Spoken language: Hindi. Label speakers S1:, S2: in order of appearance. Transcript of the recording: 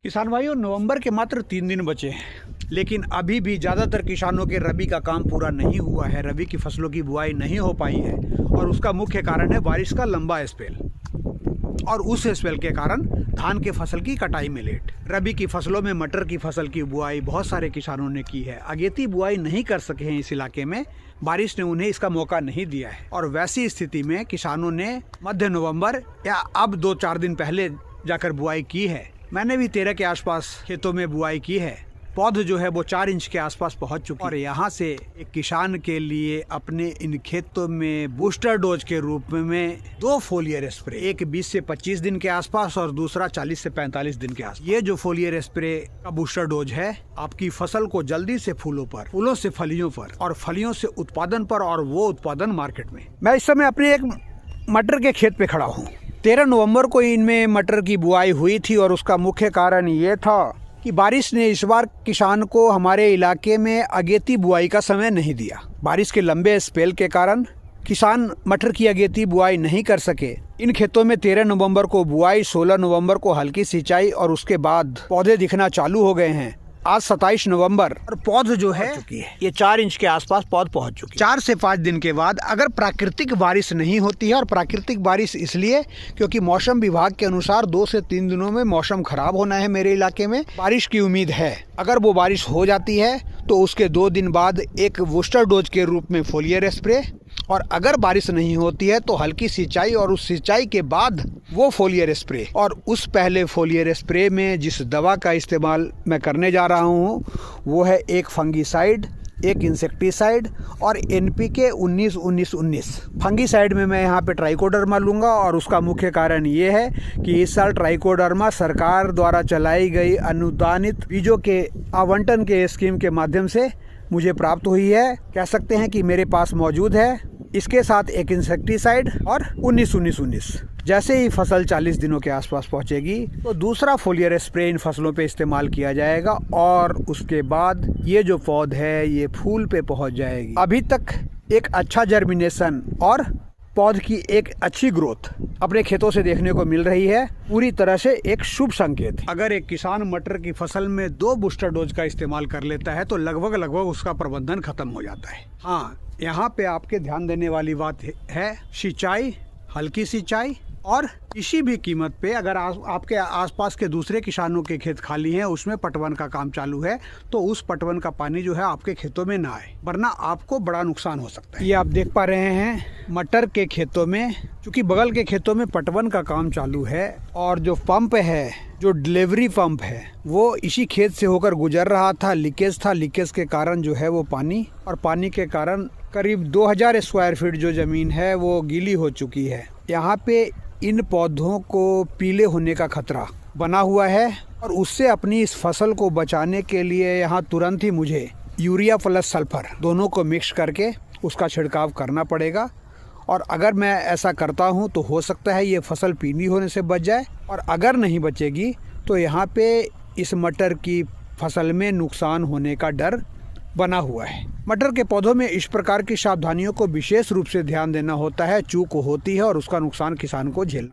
S1: किसान भाइयों, नवंबर के मात्र 3 दिन बचे हैं, लेकिन अभी भी ज़्यादातर किसानों के रबी का काम पूरा नहीं हुआ है। रबी की फसलों की बुआई नहीं हो पाई है और उसका मुख्य कारण है बारिश का लंबा स्पेल, और उस स्पेल के कारण धान के फसल की कटाई में लेट। रबी की फसलों में मटर की फसल की बुआई बहुत सारे किसानों ने की है। अगेती बुआई नहीं कर सके हैं इस इलाके में, बारिश ने उन्हें इसका मौका नहीं दिया है। और वैसी स्थिति में किसानों ने मध्य नवंबर या अब 2-4 दिन पहले जाकर बुआई की है। मैंने भी 13 के आसपास खेतों में बुआई की है। पौध जो है वो 4 इंच के आसपास पहुंच चुकी है। और यहाँ से एक किसान के लिए अपने इन खेतों में बूस्टर डोज के रूप में 2 फोलियर स्प्रे, एक 20 से 25 दिन के आसपास और दूसरा 40 से 45 दिन के आसपास। ये जो फोलियर स्प्रे का बूस्टर डोज है आपकी फसल को जल्दी से फूलों पर, फूलों से फलियों पर और फलियों से उत्पादन पर, और वो उत्पादन मार्केट में। मैं इस समय अपने एक मटर के खेत पे खड़ा हूँ। 13 नवंबर को इनमें मटर की बुआई हुई थी और उसका मुख्य कारण ये था कि बारिश ने इस बार किसान को हमारे इलाके में अगेती बुआई का समय नहीं दिया। बारिश के लंबे स्पेल के कारण किसान मटर की अगेती बुआई नहीं कर सके। इन खेतों में 13 नवंबर को बुआई, 16 नवंबर को हल्की सिंचाई और उसके बाद पौधे दिखना चालू हो गए हैं। आज 27 नवंबर और पौध जो है ये 4 इंच के आसपास पौध पहुंच चुकी है। 4 से 5 दिन के बाद अगर प्राकृतिक बारिश नहीं होती है, और प्राकृतिक बारिश इसलिए क्योंकि मौसम विभाग के अनुसार 2 से 3 दिनों में मौसम खराब होना है। मेरे इलाके में बारिश की उम्मीद है। अगर वो बारिश हो जाती है तो उसके 2 दिन बाद एक बूस्टर डोज के रूप में फोलियर स्प्रे, और अगर बारिश नहीं होती है तो हल्की सिंचाई, और उस सिंचाई के बाद वो फोलियर स्प्रे। और उस पहले फोलियर स्प्रे में जिस दवा का इस्तेमाल मैं करने जा रहा हूँ वो है एक फंगीसाइड, एक इंसेक्टिसाइड और NPK 19-19-19। फंगीसाइड में मैं यहाँ पे ट्राइकोडर्मा लूँगा, और उसका मुख्य कारण ये है कि इस साल ट्राइकोडर्मा सरकार द्वारा चलाई गई अनुदानित बीजों के आवंटन के स्कीम के माध्यम से मुझे प्राप्त हुई है। कह सकते हैं कि मेरे पास मौजूद है। इसके साथ एक इंसेक्टिसाइड और 19-19-19। जैसे ही फसल 40 दिनों के आसपास पहुंचेगी तो दूसरा फोलियर स्प्रे इन फसलों पे इस्तेमाल किया जाएगा, और उसके बाद ये जो पौध है ये फूल पे पहुंच जाएगी। अभी तक एक अच्छा जर्मिनेशन और पौध की एक अच्छी ग्रोथ अपने खेतों से देखने को मिल रही है। पूरी तरह से एक शुभ संकेत। अगर एक किसान मटर की फसल में 2 बूस्टर डोज का इस्तेमाल कर लेता है तो लगभग उसका प्रबंधन खत्म हो जाता है। हाँ, यहाँ पे आपके ध्यान देने वाली बात है सिंचाई, हल्की सिंचाई, और किसी भी कीमत पे अगर आपके आसपास के दूसरे किसानों के खेत खाली हैं, उसमें पटवन का काम चालू है, तो उस पटवन का पानी जो है आपके खेतों में ना आए, वरना आपको बड़ा नुकसान हो सकता है। ये आप देख पा रहे हैं मटर के खेतों में, क्योंकि बगल के खेतों में पटवन का काम चालू है, और जो पंप है, जो डिलीवरी पंप है, वो इसी खेत से होकर गुजर रहा था। लीकेज के कारण जो है वो पानी, और पानी के कारण करीब 2000 स्क्वायर फीट जो जमीन है वो गीली हो चुकी है। यहाँ पे इन पौधों को पीले होने का खतरा बना हुआ है, और उससे अपनी इस फसल को बचाने के लिए यहाँ तुरंत ही मुझे यूरिया प्लस सल्फर दोनों को मिक्स करके उसका छिड़काव करना पड़ेगा। और अगर मैं ऐसा करता हूँ तो हो सकता है ये फसल पीली होने से बच जाए, और अगर नहीं बचेगी तो यहाँ पे इस मटर की फसल में नुकसान होने का डर बना हुआ है। मटर के पौधों में इस प्रकार की सावधानियों को विशेष रूप से ध्यान देना होता है। चूक होती है और उसका नुकसान किसान को झेलना